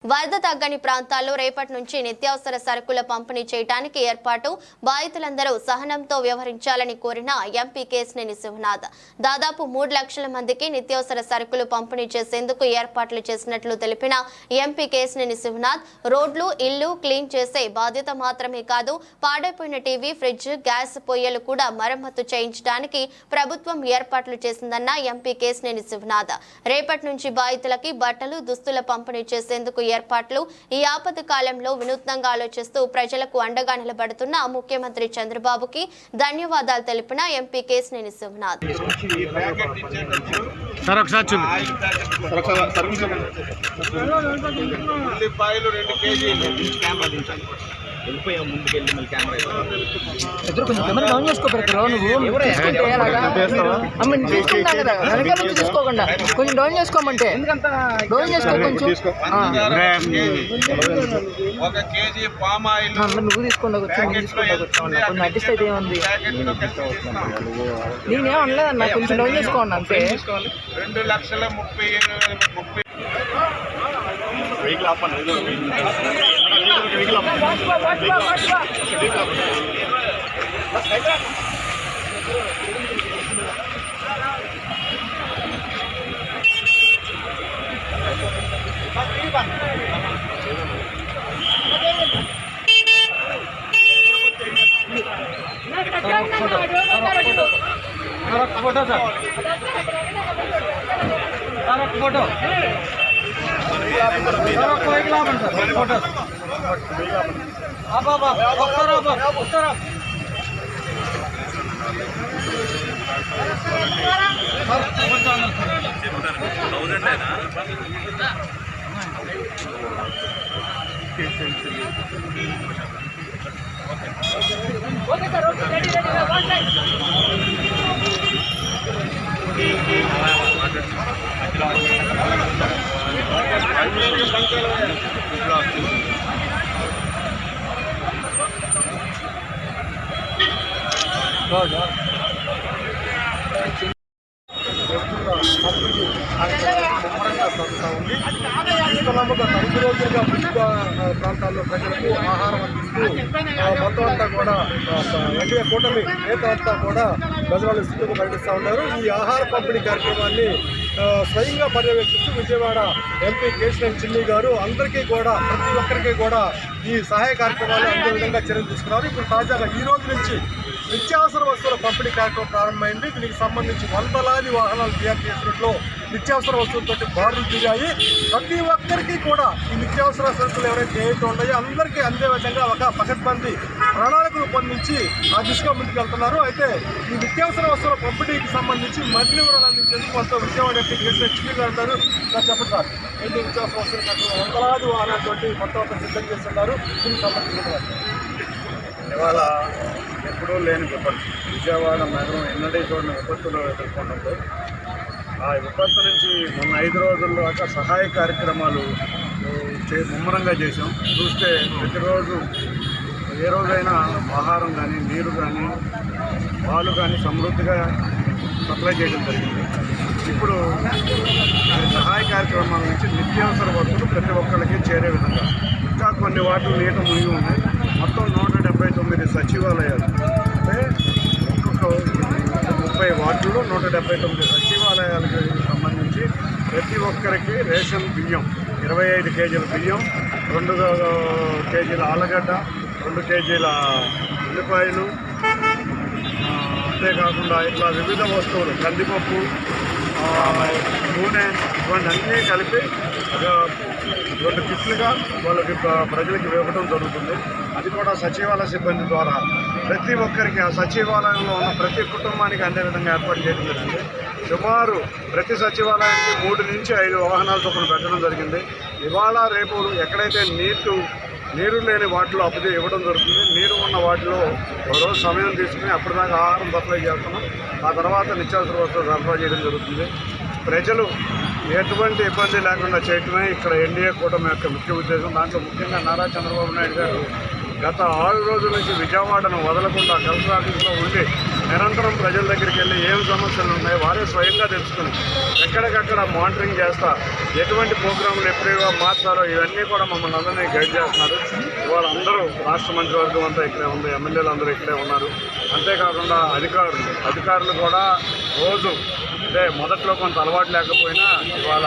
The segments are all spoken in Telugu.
వరద తగ్గని ప్రాంతాల్లో రేపటి నుంచి నిత్యావసర సరుకుల పంపిణీ చేయడానికి ఏర్పాటు బాధితులందరూ సహనంతో వ్యవహరించాలని కోరిన ఎంపీ కేశినేని శివనాథ్. దాదాపు 3 లక్షల మందికి నిత్యావసర సరుకులు పంపిణీ చేసేందుకు ఏర్పాట్లు చేసినట్లు తెలిపిన ఎంపీ కేశినేని శివనాథ్, రోడ్లు, ఇల్లు క్లీన్ చేసే బాధ్యత మాత్రమే కాదు, పాడైపోయిన టీవీ, ఫ్రిడ్జ్, గ్యాస్ పొయ్యలు కూడా మరమ్మతు చేయించడానికి ప్రభుత్వం ఏర్పాట్లు చేసిందన్న ఎంపీ కేశినేని శివనాథ్. రేపటి నుంచి బాధితులకి బట్టలు, దుస్తుల పంపిణీ చేసేందుకు ఏర్పాట్లు ఈ ఆపద కాలంలో వినూత్నంగా ఆలోచిస్తూ ప్రజలకు అండగా నిలబడుతున్న ముఖ్యమంత్రి చంద్రబాబుకి ధన్యవాదాలు తెలిపిన ఎంపీ కేశినేని శివనాథ్. తీసుకోకుండా కొంచెం డౌన్ చేసుకోమంటే డౌన్ చేసుకో, కొంచెం నువ్వు తీసుకోండి, కొంచెం అడ్జస్ట్ అయితే ఏముంది, నేనేం అనలేదన్నా, కొంచెం డౌన్ చేసుకోండి అంతే. 2,30,30 ఫోటో తరచు రోజులుగా ప్రాంతాల్లో ప్రజలకు ఆహారం అందిస్తూ మొత్తం అంతా కూడా ఎన్డీఏ కూటమి నేతలంతా కూడా ప్రజల స్థితిలో ప్రకటిస్తూ ఉన్నారు. ఈ ఆహార పంపిణీ కార్యక్రమాన్ని స్వయంగా పర్యవేక్షిస్తూ విజయవాడ ఎంపీ కేశినేని చిన్ని గారు అందరికీ కూడా ప్రతి ఒక్కరికి కూడా ఈ సహాయ కార్యక్రమాలు అందే విధంగా చర్యలు తీసుకున్నారు. ఇప్పుడు తాజాగా ఈ రోజు నుంచి నిత్యావసర వస్తువుల పంపిణీ కార్యక్రమం ప్రారంభమైంది. దీనికి సంబంధించి వందలాది వాహనాలు తయారు చేసినట్లు నిత్యావసర వస్తువులతో బారులు తిరిగాయి. ప్రతి ఒక్కరికి కూడా ఈ నిత్యావసర సరుకులు ఎవరైతే ఏవైతే ఉన్నాయో అందరికీ అందే విధంగా ఒక పకడ్బందీ ప్రణాళిక రూపొందించి ఆ దిశగా ముందుకు వెళ్తున్నారు. అయితే ఈ నిత్యావసర వస్తువుల పంపిణీకి సంబంధించి మరిన్ని వివరాలు అందించేందుకు మొత్తం విజయవాడ ఎంపీ కేశినేని చిన్ని గారు ఉన్నారు. సార్ చెప్పండి సార్, ఏంటి నిత్యావసర వస్తువుల కార్యక్రమం వందలాది వాహనాలతోటి మొత్తం అంతా సిద్ధం చేస్తున్నారు, దీనికి సంబంధించిన ఇవాళ ఎప్పుడూ లేని విపత్తు విజయవాడ నగరం ఎన్నడీ చూడని విపత్తులు ఎదుర్కొన్నప్పుడు ఆ విపత్తు నుంచి మొన్న 5 రోజుల్లో దాకా సహాయ కార్యక్రమాలు ముమ్మరంగా చేసాం. చూస్తే ప్రతిరోజు ఏ రోజైనా ఆహారం కానీ, నీరు కానీ, పాలు కానీ సమృద్ధిగా సప్లై చేయడం జరిగింది. ఇప్పుడు సహాయ కార్యక్రమాల నుంచి నిత్యావసర వస్తువులు ప్రతి ఒక్కరికి చేరే విధంగా ఇంకా కొన్ని వాటిలు నీట మునిగి ఉన్నాయి. మొత్తం 179 సచివాలయాలు, అంటే ఒక్కొక్క 30 వార్డులు 179 సచివాలయాలకు సంబంధించి ప్రతి ఒక్కరికి రేషన్ బియ్యం, 25 కేజీల బియ్యం, 2 కేజీల ఆలుగడ్డ, 2 కేజీల ఉల్లిపాయలు, అంతేకాకుండా ఇట్లా వివిధ వస్తువులు, కందిపప్పు, నూనె, ఇవన్నీ అన్నీ కలిపి 2 కిట్లుగా వాళ్ళకి ప్రజలకు ఇవ్వడం జరుగుతుంది. అది కూడా సచివాలయ సిబ్బంది ద్వారా ప్రతి ఒక్కరికి ఆ సచివాలయంలో ఉన్న ప్రతి కుటుంబానికి అందే విధంగా ఏర్పాటు చేయడం జరిగింది. సుమారు ప్రతి సచివాలయానికి 3 నుంచి 5 వాహనాల చొప్పున పెట్టడం జరిగింది. ఇవాళ రేపు ఎక్కడైతే నీరు లేని వాటిలో అప్పుడే ఇవ్వడం జరుగుతుంది. నీరు ఉన్న వాటిలో రోజు సమయం తీసుకుని అప్పటిదాకా ఆహారం సప్లై చేస్తున్నాం. ఆ తర్వాత నిత్యావసర వస్తువులు సరఫరా చేయడం జరుగుతుంది. ప్రజలు ఎటువంటి ఇబ్బంది లేకుండా చేయటమే ఇక్కడ ఎన్డీఏ కూటమి యొక్క ముఖ్య ఉద్దేశం. దాంట్లో ముఖ్యంగా నారా చంద్రబాబు నాయుడు గారు గత 6 రోజుల నుంచి విజయవాడను వదలకుండా కలెక్టర్ ఆఫీస్లో ఉండి నిరంతరం ప్రజల దగ్గరికి వెళ్ళి ఏం సమస్యలు ఉన్నాయో వారే స్వయంగా తెలుసుకుని ఎక్కడికక్కడ మానిటరింగ్ చేస్తా ఎటువంటి ప్రోగ్రాంలు ఎప్పుడుగా మార్చాలో ఇవన్నీ కూడా మమ్మల్ని అందరినీ గైడ్ చేస్తున్నారు. ఇవాళ అందరూ రాష్ట్ర మంత్రివర్గం అంతా ఇక్కడే ఉంది, ఎమ్మెల్యేలు అందరూ ఇక్కడే ఉన్నారు. అంతేకాకుండా అధికారులు కూడా రోజు అంటే మొదట్లో కొంత అలవాటు లేకపోయినా ఇవాళ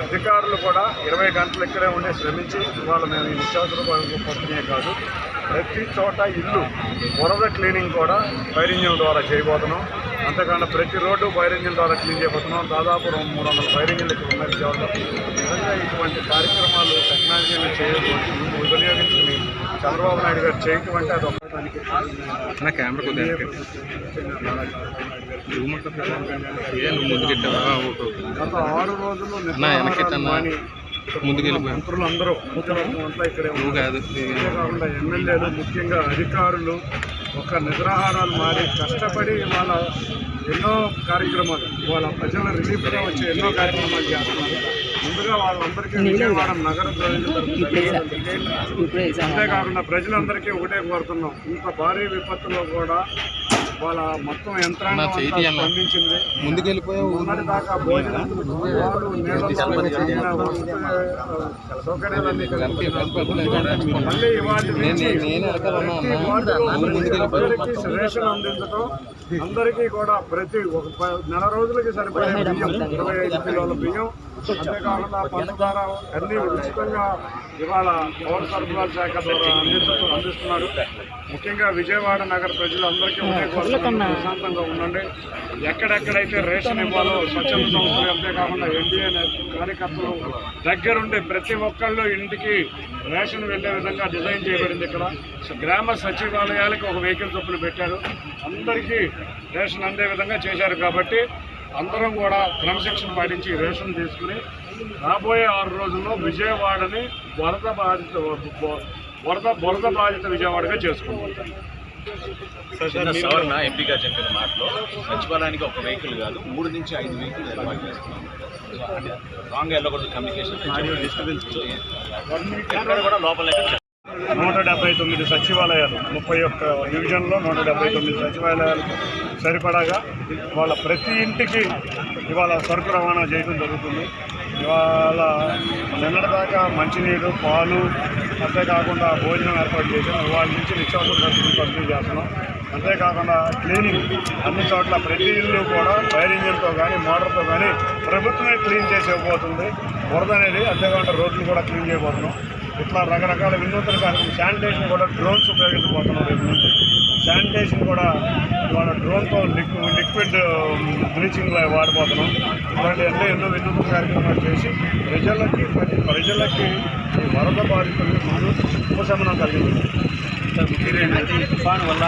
అధికారులు కూడా 20 గంటలు ఇక్కడే ఉండి శ్రమించి ఇవాళ మేము ఈ నిత్యావసర పంపిణీ కాదు ప్రతి చోట ఇల్లు వరద క్లీనింగ్ కూడా ఫైర్ ఇంజిన్ ద్వారా చేయబోతున్నాం. అంతేకాకుండా ప్రతి రోడ్డు ఫైర్ ఇంజిన్ ద్వారా క్లీన్ చేయబోతున్నాం. దాదాపు 300 ఫైర్ ఇంజిన్లు ఇక్కడ ఉన్నాయి విజయవాడలో. నిజంగా ఇటువంటి కార్యక్రమాలు టెక్నాలజీని వినియోగించుకుని చంద్రబాబు నాయుడు గారు చేయటం అంటే అది ఒక్కదానికి గత 6 రోజుల్లో మంత్రులందరూ అంతా ఇక్కడే ఉన్నారు. కాకుండా ఎమ్మెల్యేలు ముఖ్యంగా అధికారులు ఒక నిద్రాహారాలు మారి కష్టపడి ఇవాళ ఎన్నో కార్యక్రమాలు ఇవాళ ప్రజల రిలీఫ్గా వచ్చే ఎన్నో కార్యక్రమాలు చేస్తున్నారు. ముందుగా వాళ్ళందరికీ విజయవాడ నగర అంతేకాకుండా ప్రజలందరికీ ఒకటే కోరుతున్నాం, ఇంత భారీ విపత్తులో కూడా వాళ్ళ మొత్తం యంత్రాంగం స్పందించింది. ఉన్నటిదాకా భోజనం సౌకర్యాలన్నీ మళ్ళీ ఇవాటి రేషన్ అందించడం అందరికీ కూడా ప్రతి ఒక నెల రోజులకి సరిపడే బియ్యం 25 కిలోల బియ్యం, అంతేకాకుండా పంచదార అన్నీ ఉచితంగా ఇవాళ పౌర సరఫరాల శాఖ ద్వారా అందిస్తున్నారు. ముఖ్యంగా విజయవాడ నగర ప్రజలందరికీ ప్రశాంతంగా ఉండండి. ఎక్కడెక్కడైతే రేషన్ ఇవ్వాలో స్వచ్ఛంద సంస్థలు అంతేకాకుండా ఎన్డీఏ కార్యకర్తలు దగ్గరుండి ప్రతి ఒక్కళ్ళు ఇంటికి రేషన్ వెళ్ళే విధంగా డిజైన్ చేయబడింది. ఇక్కడ గ్రామ సచివాలయాలకు ఒక వెహికల్ చొప్పున పెట్టారు, అందరికీ రేషన్ అందే విధంగా చేశారు. కాబట్టి అందరం కూడా క్రమశిక్షణ పాటించి రేషన్ తీసుకుని రాబోయే 6 రోజుల్లో విజయవాడని వరద బాధిత విజయవాడగా చేసుకుంటాం. సవర్ణ ఎంపీ గారు చెప్పిన మాటలో సచివాలయానికి ఒక వెహికల్ కాదు 3 నుంచి 5 వెహికల్ ఏర్పాటు చేస్తున్నాం. రాంగ్ వెళ్ళకూడదు కమ్యూనికేషన్ ఎక్కడ కూడా లోపల 179 సచివాలయాలు 31 డివిజన్లో 179 సచివాలయాలు సరిపడాగా ఇవాళ ప్రతి ఇంటికి ఇవాళ సరుకు రవాణా చేయడం జరుగుతుంది. ఇవాళ నిన్నటిదాకా మంచినీరు, పాలు, అంతేకాకుండా భోజనం ఏర్పాటు చేసాం. వాళ్ళ నుంచి నిత్యావసర సరుకులు పంపిణీ చేస్తున్నాం. అంతేకాకుండా క్లీనింగ్ అన్ని చోట్ల ప్రతి ఇల్లు కూడా ఫైర్ ఇంజిన్తో కానీ మోటార్తో కానీ ప్రభుత్వమే క్లీన్ చేసి ఇవ్వబోతుంది వరద అనేది. అంతేకాకుండా రోడ్లు కూడా క్లీన్ చేయబోతున్నాం. ఇట్లా రకరకాల వినూత్న కార్యక్రమం శానిటేషన్ కూడా డ్రోన్స్ ఉపయోగించబోతున్నాం. రేపు నుంచి శానిటేషన్ కూడా ఇవాళ డ్రోన్తో లిక్విడ్ బ్లీచింగ్ వాడిపోతున్నాం. ఇలాంటివన్నీ ఎన్నో వినూత్న కార్యక్రమాలు చేసి ప్రజలకి వరద బాధితులకు ముందు ఉపశమనం కలిగింది. తుఫాను వల్ల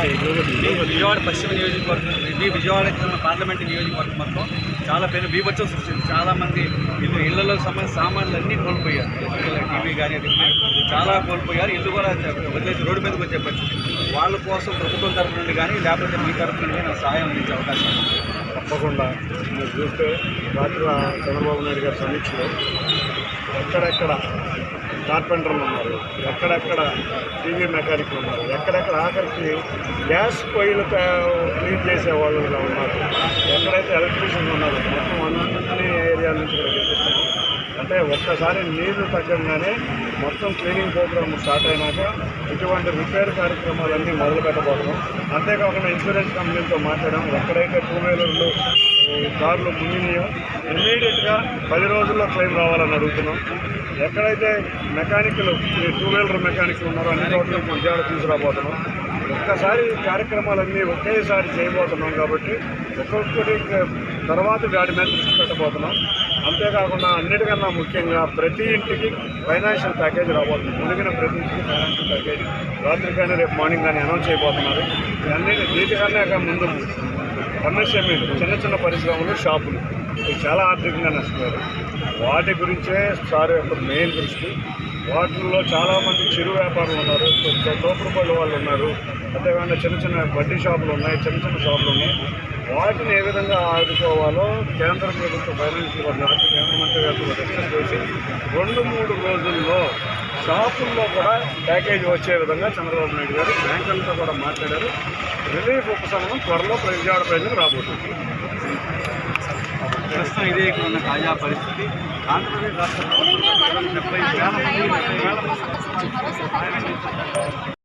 విజయవాడ పశ్చిమ నియోజకవర్గం విజయవాడ పార్లమెంటు నియోజకవర్గం మొత్తం చాలా పెద్ద బీభత్సం సృష్టించింది. చాలామంది ఇళ్లలో సామాన్లు అన్నీ కోల్పోయారు. టీవీ కానీ చాలా కోల్పోయారు. ఇల్లు కూడా వదిలేసి రోడ్డు మీదకి వచ్చే పరిస్థితి. వాళ్ళ కోసం ప్రభుత్వం తరఫు నుండి కానీ లేకపోతే మీ తరఫు నుండి నాకు సహాయం అందించే అవకాశం తప్పకుండా మీరు చూస్తే రాత్రి చంద్రబాబు నాయుడు గారి సమీక్షలో ఎక్కడెక్కడ కార్పెంటర్లు ఉన్నారు, ఎక్కడెక్కడ టీవీ మెకానిక్లు ఉన్నారు, ఎక్కడెక్కడ ఆఖరికి గ్యాస్ పొయ్యిలు క్లీన్ చేసే వాళ్ళు ఉన్నారు, ఎక్కడైతే ఎలక్ట్రీషియన్ ఉన్నారు, మొత్తం అన్ని ఏరియాల నుంచి ఇక్కడ గెలిపిస్తారు. అంటే ఒక్కసారి నీళ్లు తగ్గంగానే మొత్తం క్లీనింగ్ ప్రోగ్రామ్ స్టార్ట్ అయినాక ఇటువంటి రిపేర్ కార్యక్రమాలన్నీ మొదలు పెట్టబోతున్నాం. అంతేకాకుండా ఇన్సూరెన్స్ కంపెనీలతో మాట్లాడాం. ఎక్కడైతే 2 వీలర్లు కార్లు మునిగినాయో ఇమ్మీడియట్గా 10 రోజుల్లో క్లెయిమ్ రావాలని అడుగుతున్నాం. ఎక్కడైతే మెకానిక్లు 2 వీలర్ మెకానిక్లు ఉన్నారో అన్ని చోట్ల విజయవాడ తీసుకురాబోతున్నాం. ఒక్కసారి కార్యక్రమాలన్నీ ఒకేసారి చేయబోతున్నాం కాబట్టి ఒక్కొక్కటి తర్వాత వాటి మీద దృష్టి పెట్టబోతున్నాం. అంతేకాకుండా అన్నిటికన్నా ముఖ్యంగా ప్రతి ఇంటికి ఫైనాన్షియల్ ప్యాకేజ్ రాబోతుంది. మునిగిన ప్రతి ఇంటికి ఫైనాన్షియల్ ప్యాకేజ్ రాత్రి కానీ రేపు మార్నింగ్ కానీ అనౌన్స్ చేయబోతున్నారు. ఇవన్నీ వీటికన్నా ముందు ఎంఎస్ఎంఈలు చిన్న పరిశ్రమలు, షాపులు చాలా ఆర్థికంగా నష్టపోయారు. వాటి గురించే సార్ యొక్క మెయిన్ దృష్టి. వాటిల్లో చాలామంది చిరు వ్యాపారులు ఉన్నారు, తోపుడు పళ్ళు వాళ్ళు ఉన్నారు, అంతేకాకుండా చిన్న బడ్డీ షాపులు ఉన్నాయి, చిన్న షాపులు ఉన్నాయి. వాటిని ఏ విధంగా ఆదుకోవాలో కేంద్ర ప్రభుత్వ ఫైనాన్స్ కేంద్ర మంత్రి గారితో డిస్కస్ చేసి 2-3 రోజుల్లో షాపుల్లో కూడా ప్యాకేజీ వచ్చే విధంగా చంద్రబాబు నాయుడు గారు బ్యాంకులతో కూడా మాట్లాడారు. రిలీఫ్ ఉపశమనం త్వరలో విజయవాడ ప్రజలకు రాబోతుంది. ప్రస్తుతం ఇదే ఉన్న తాజా పరిస్థితి. ఆంధ్రప్రదేశ్ రాష్ట్రంలో 75,000 మంది